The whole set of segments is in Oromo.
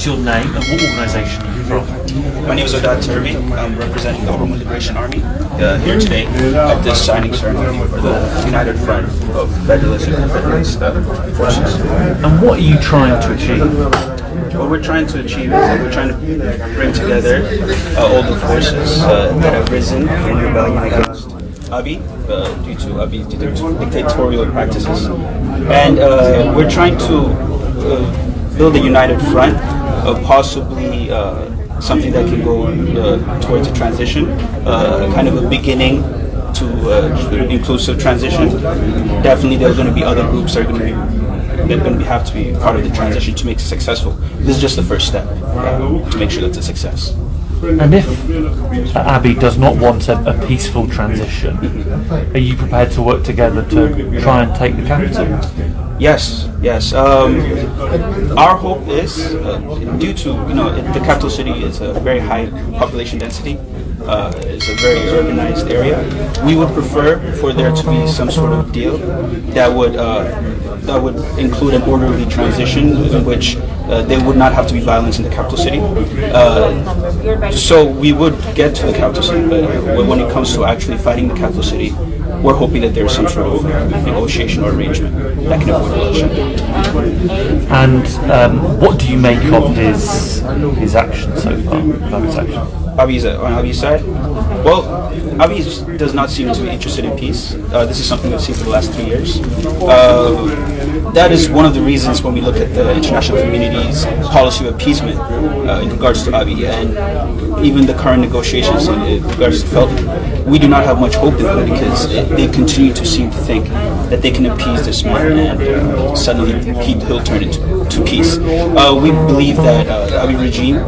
What's your name and what organisation are you from? My name is Jaal TARBII. I'm representing the Oromo Liberation Army here today at this signing ceremony for the United Front of Federalist and Federalist Forces. And what are you trying to achieve? What we're trying to achieve is that we're trying to bring together all the forces that have risen in rebellion against Dubbi due to dictatorial practices, and we're trying to build a united front, possibly something that can go towards a transition, kind of a beginning to inclusive transition. Definitely, there are going to be other groups that are going to have to be part of the transition to make it successful. This is just the first step to make sure that's a success. And if Dubbi does not want a peaceful transition, are you prepared to work together to try and take the capital? Yes, yes. Our hope is, due to the capital city is a very high population density. It's a very urbanized area. We would prefer for there to be some sort of deal that would include an orderly transition in which there would not have to be violence in the capital city. So we would get to the capital city, but when it comes to actually fighting the capital city, we're hoping that there's some sort of negotiation or arrangement that can avoid bloodshed. And what do you make of his actions so far? Dubbi's actions? On Dubbi's side? Well, Dubbi does not seem to be interested in peace. This is something we've seen for the last 3 years. That is one of the reasons when we look at the international community's policy of appeasement in regards to Dubbi and even the current negotiations in regards to Felton. We do not have much hope in them because they continue to seem to think that they can appease this man and suddenly he'll turn into peace. We believe that Dubbi regime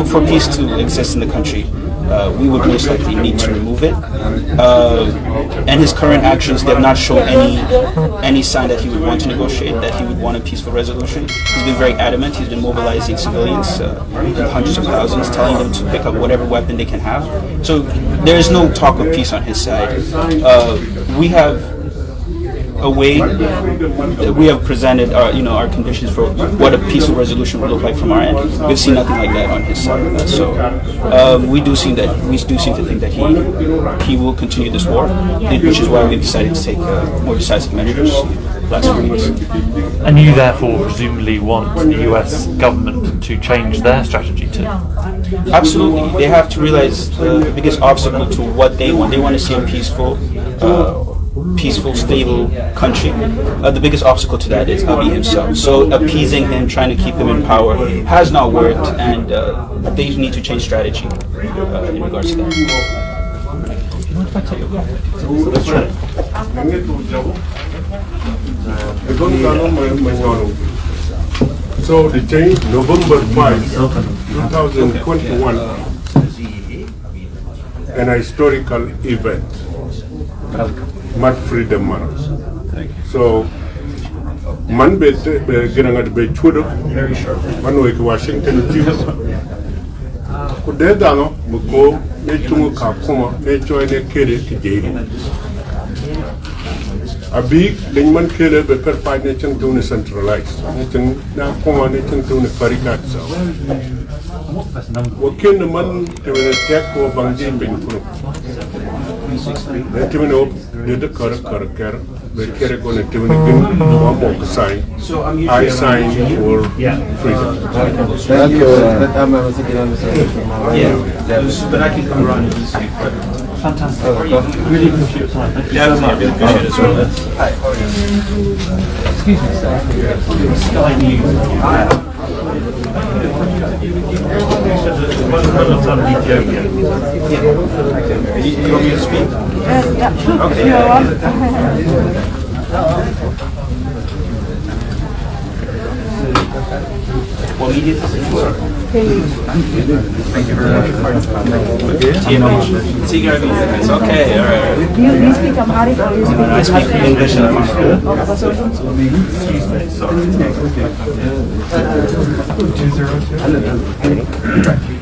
for peace to exist in the country, we would most likely need to remove it. And his current actions, they have not shown any sign that he would want to negotiate, that he would want a peaceful resolution. He's been very adamant. He's been mobilizing civilians, hundreds of thousands, telling them to pick up whatever weapon they can have. So there is no talk of peace on his side. We have a way that we have presented our conditions for what a peaceful resolution would look like from our end. We've seen nothing like that on his side. So we do seem to think that he will continue this war, which is why we've decided to take more decisive measures last 4 weeks. And you therefore presumably want the US government to change their strategy too? Absolutely. They have to realize the biggest obstacle to what they want. They want to see a peaceful, stable country. The biggest obstacle to that is Dubbi himself. So appeasing him, trying to keep him in power, has not worked, and they need to change strategy in regards to that. So the change, November 5, 2021, an historical event. Mad Freedom Month. So, man be gina be chudo, man wake Washington DC. Kude dano muko ne chungu kakuma ne join ne kere kijeri. Abi lingman kere be per fight ne chung tune centralized. Ne chung na kuma ne chung tune farikat so. Wakin man te ne tek ko bangji bin kuno. Netimino did the correct, but Kerrigan and Timothy one more sign. I sign for freedom. Thank you. But I can come around and see you. Fantastic. Really appreciate your time. Thank you so much. Really appreciate it as well. Hi, how are you? Excuse me, sir. Sky News. You want me to speak? Yeah. Okay. What media is this for? Thank you very much. It's okay, all right. Do you speak Amharic or you speak I speak English and Excuse me, sorry.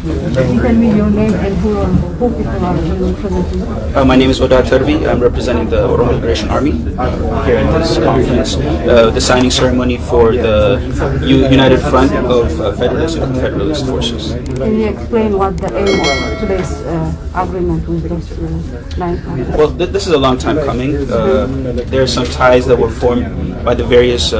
you tell me your name and who people are representing? My name is Jaal TARBII. I'm representing the Oromo Liberation Army here in this conference. The signing ceremony for the United Front of Federalist and Confederalist Forces. Can you explain what the aim of today's agreement with those nine countries? Well, this is a long time coming. There are some ties that were formed by the various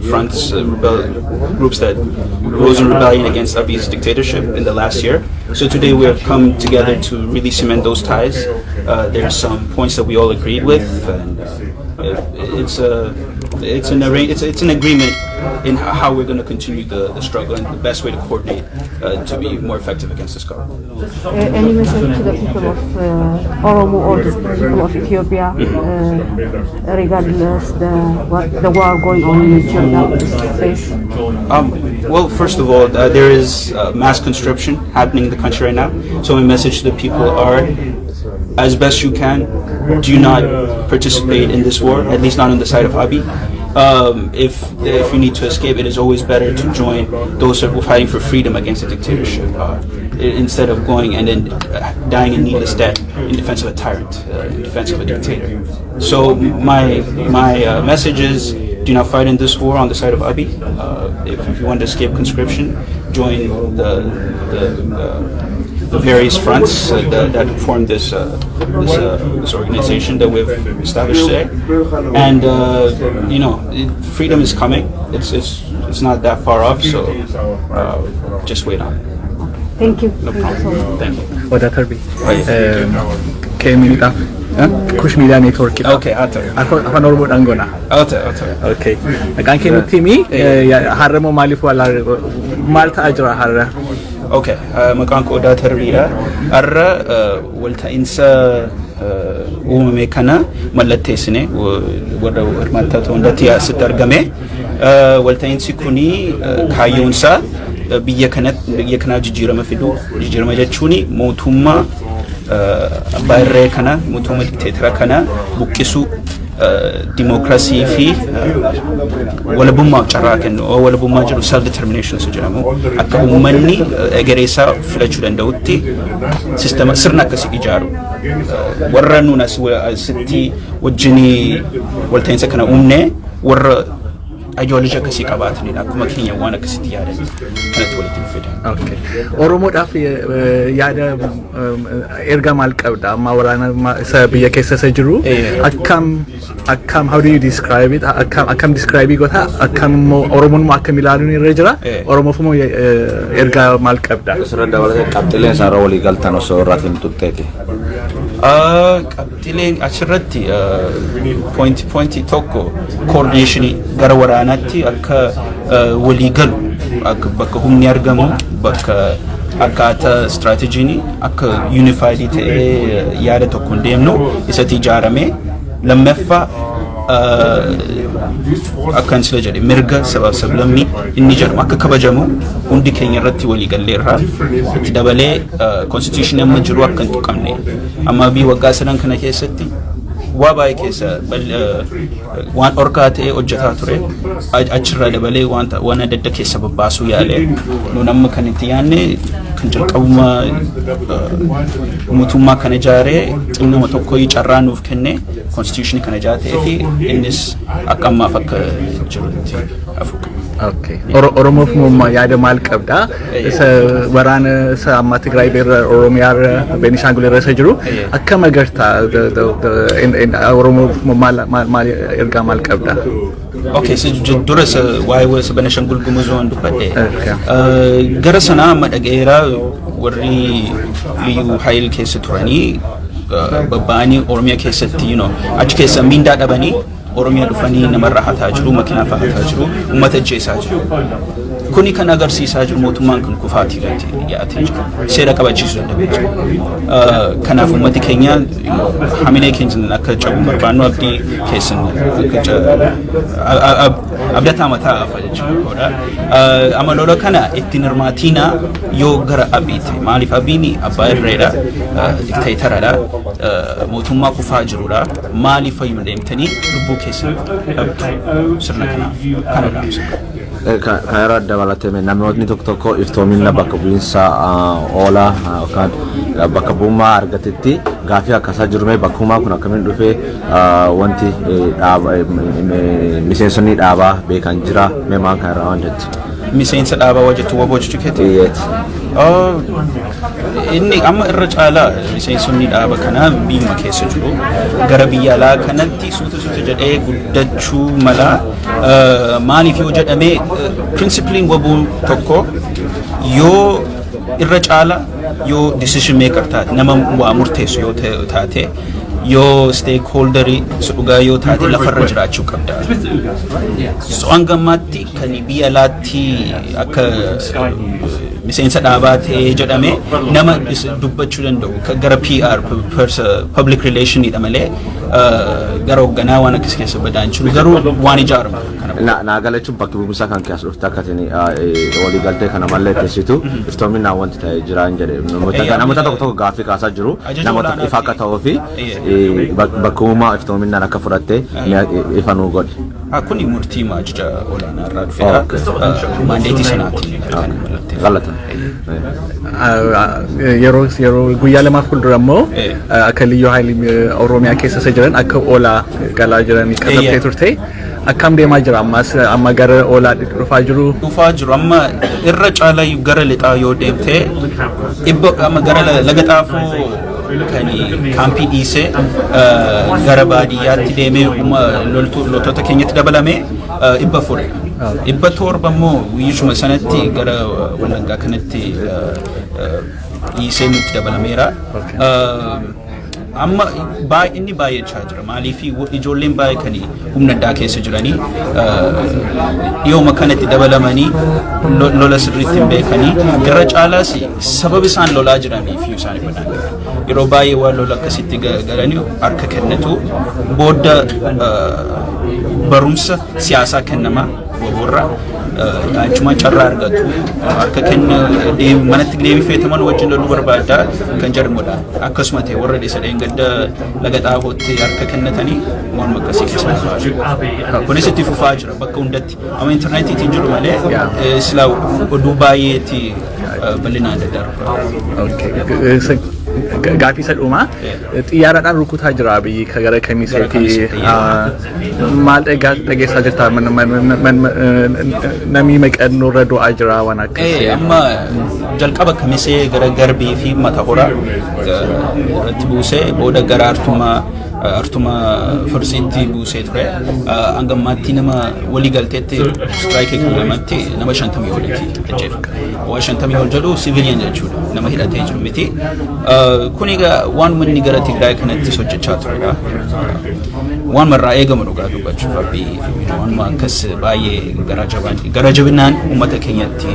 fronts, groups that rose in rebellion against Abi's dictatorship in the last year. So today we have come together to really cement those ties. There are some points that we all agreed with, and it's an agreement in how we're going to continue the struggle and the best way to coordinate to be more effective against this government. Any message to the people of Oromo or the people of Ethiopia regarding the war going on in Ethiopia? Well, first of all, there is mass conscription happening in the country right now. So my message to the people are, as best you can, do not participate in this war, at least not on the side of Abi. If you need to escape, it is always better to join those who are fighting for freedom against the dictatorship instead of going and then dying a needless death in defense of a tyrant, in defense of a dictator. So my message is, do not fight in this war on the side of Abi. If you want to escape conscription, join the various fronts that form this organization that we've established today. And freedom is coming. It's not that far off, so just wait on it. Thank you. No problem. Thank you. Jaal TARBII. Kemilita. Kush Media Network. Okay, Afan Oromo Dangona. Okay. Akan Kemutimi haramo malif wala Malta ajra harra. Okay, maqaan koo Jaal TARBIidha. Har'a walta'iinsa uumame kana mallatteessine warra hirmaattota hundatti asitti argame. Walta'iinsi kuni kaayyoonsaa biyya kanaa jijjiirama fiduu, jijjiirama jechuun mootummaa abbaa irree kana, mootummaa dikteetara kana buqqisuu, dimokiraasii fi walabummaaf carraa kennu. Walabummaa jedhu self determination jedhamu akka uummanni egereesaa filachuu danda'utti sistema sirna akkasii ijaaru. Warra nuun asitti wajjinii walta'iinsa kana uumne warra ideology akkasii qabaatanidha. Akkuma keenya waan akkasitti yaadan kanatti walitti dhufedha. Okay. Oromoodhaaf yaada erga maal qabda? Amma waraana isa biyya keessa isa jiru akkam how do you describe it? Akkam describe goota? Akkam Oromoon akkam ilaaluun irra jira? Oromoof moo erga maal qabda? Sirra dabalatee qabxileen isaarra walii galtan osoo irratti hin tutteeti. Qabxileen achirratti pointi tokko coordinationii gara waraanaatti akka walii galu, akka bakka humni argamu, bakka akkaataa strategiin akka unified ta'ee yaada tokkoon deemnu isatti ijaaramee lammaffaa akkan sila jedhe mirga sabaaf sablammii inni jedhamu akka kabajamu hundi keenya irratti walii galleerra. Itti dabalee constitution amma jiru akka hin tuqamne amma bii waggaa sadan kana keessatti waa baay'ee keessa waan orkaa ta'ee hojjetaa ture. Achirraa dabalee waan adda adda keessa babbaasuu yaale nuun amma kan itti yaanne kan jalqabummaa mootummaa kana ijaaree xinnuma tokko carraa nuuf kenne constitution kana ijaaree fi innis akka ammaaf akka jirutti hafu. Okay. Oromoof moo yaada maal qabda? Isa waraana isa amma Tigraay beera Oromiyaa Beenishaangul irra isa jiru akkam agarta? Oromoof maal erga maal qabda? Okay, so dura sa waa'ee sa Beenishaangul Gumuz waan dubbadhe gara sanaa amma dhaga'eera warri liyyuu hayil keessa turanii babba'anii Oromiyaa keessatti achi keessa miindaa dhabanii Oromiyaa dhufanii namarra hataa jiru, makiinaa fa'aa hataa jiru, uummata ajjeesaa jiru. Kuni kan agarsiisaa jiru mootummaan kun kufaatii irratti dhiyaatee jiru. Seera qabachiisuu danda'ee jiru. Kanaaf uummati keenya hamilee keenya akka cabu barbaannu abdii keessan abdataa mataa afa jechuudha. Amaloota kana ittiin hirmaatiinaa yoo gara abiiti. Maaliif abiin abbaa irreedha, dikteetaradha, mootummaa kufaa jirudha. Maaliif fayyuma deemtanii lubbuu keessan dhabdu sirna kanaaf kana dhaamsa. Kaya dabalate namoonni tokko iftoomina bakka bu'insa oola yookaan bakka bu'ummaa argatetti gaaffii akkasaa jirume bakkuma kun akkamiin dhufee wanti miseensonni dhaabaa beekan jira meemaan kan irraa waan jettu. Miseensa dhaabaa wajjin waboo jechuukeeti. Inni amma irra caalaa miseensonni dhaaba kanaa biyyuma keessa jiru gara biyya alaa kanatti suuta jedhee guddachuu mala maaliif yoo jedhamee principaliin waboo tokko yoo irra caalaa yoo decision maker taate nama waa murteessu yoo taate yoo stakeholderii dhugaa yoo taate lafarra jiraachuu qabda. So hangammaatti kan biyya alaatti akka miseensa dhaabaa ta'ee jedhame nama dubbachuu danda'u gara PR public relation dha malee gara hoogganaa waan akkas keessa badaan jiru garuu waan ijaaramu. Naa galachuun bakki bu'umsaa kan keessa dhufte akka ta'in walii galtee kana malee teessitu iftoominaa wanti ta'ee jiraan jedhe namoota tokko gaaffii kaasaa jiru namoota ifa akka ta'uu fi bakka bu'ummaa iftoominaan akka fudhatte ifa nuu godhe. Kuni murtii maajida olaanaa irraa dhufeera maandeetii sanaatiin kan mallattee. Galata. Yeroo guyyaa lamaaf fuuldura immoo akka liyyuu haayilii Oromiyaa keessa jiran akka oolaa galaa jiran qabatee turte. Akkam deemaa jira amma gara oolaa dhufaa jiru amma irra caalaa gara lixaa yoo deemte amma gara laga xaafoo kan kaampii dhiisee gara baadiyyaatti deemee loltoota keenyatti dabalame dhibba fure. Dhibba torba immoo guyyuma sanatti gara Wallaggaa kanatti dhiisee nutti dabalameera. Amma inni baay'achaa jira maaliif ijoolleen baay'ee kan humna addaa keessa jiranii dhiyooma kanatti dabalamanii lola sirriitti hin beekanii irra caalaas sababa isaan lolaa jiraniif isaan ibadaan yeroo baay'ee waan lola akkasitti galanii harka kennatu booda barumsa siyaasaa kennamaa waborra achuma carraa argatu harka kenna manatti deebifeetaman wajjin loluu barbaada kan jedhamudha akkasuma ta'e warra dhiisadheen gadda laga xaafootti harka kennatanii waan akkasii keessa jiru kunis itti fufaa jira bakka hundatti amma intarneetiitiin jiru malee silaa oduu baay'eetti bal'inaan daddarba. Gaaffii isa dhumaa xiyyaaraadhaan rukutaa jira biyyi gara kamiseeti maal dhageessaa jirta namni maqannoo irra du'aa jira waan akkasii. Amma jalqaba kamisee gara garbii fi mata horaa irratti buusee booda gara artuma farsiitti buusee ture hangammaatti nama walii galteetti strike lamatti nama 50 olitti ajjeefame. Waa 50 ol jedhu civilian jechuudha nama hidhatee jiru miti. Kun egaa waan manni gara Tigraay kanatti hojjechaa turedha. Waan marraa eegamu dhugaa dubbachuuf abbii waan akkas baay'ee gara jabinaan uummata keenyatti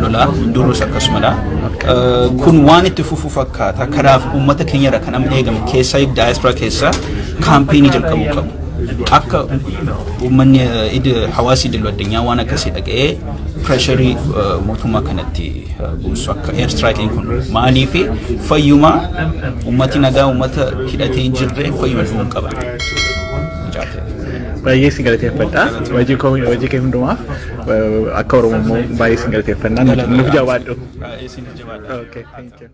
lolaa durus akkasumadha. Kun waan itti fufu fakkaata kanaaf uummata keenyarra kan amma eegamu keessaa diaspora keessa kaampeenii jalqabuu qabu. Akka uummanni hawaasi idil addunyaa waan akkasii dhaga'ee pressurii mootummaa kanatti buusu akka air striking kun maaliif fayyuma uummati nagaa uummata hidhatee hin jirre fayyuma dhuun qaba. Baay'ee si galateeffadha. Hojii kee hundumaaf akka Oromoo baay'ee si galateeffannaa nuuf jabaadhu. Isin jabaadha. Okay, thank you.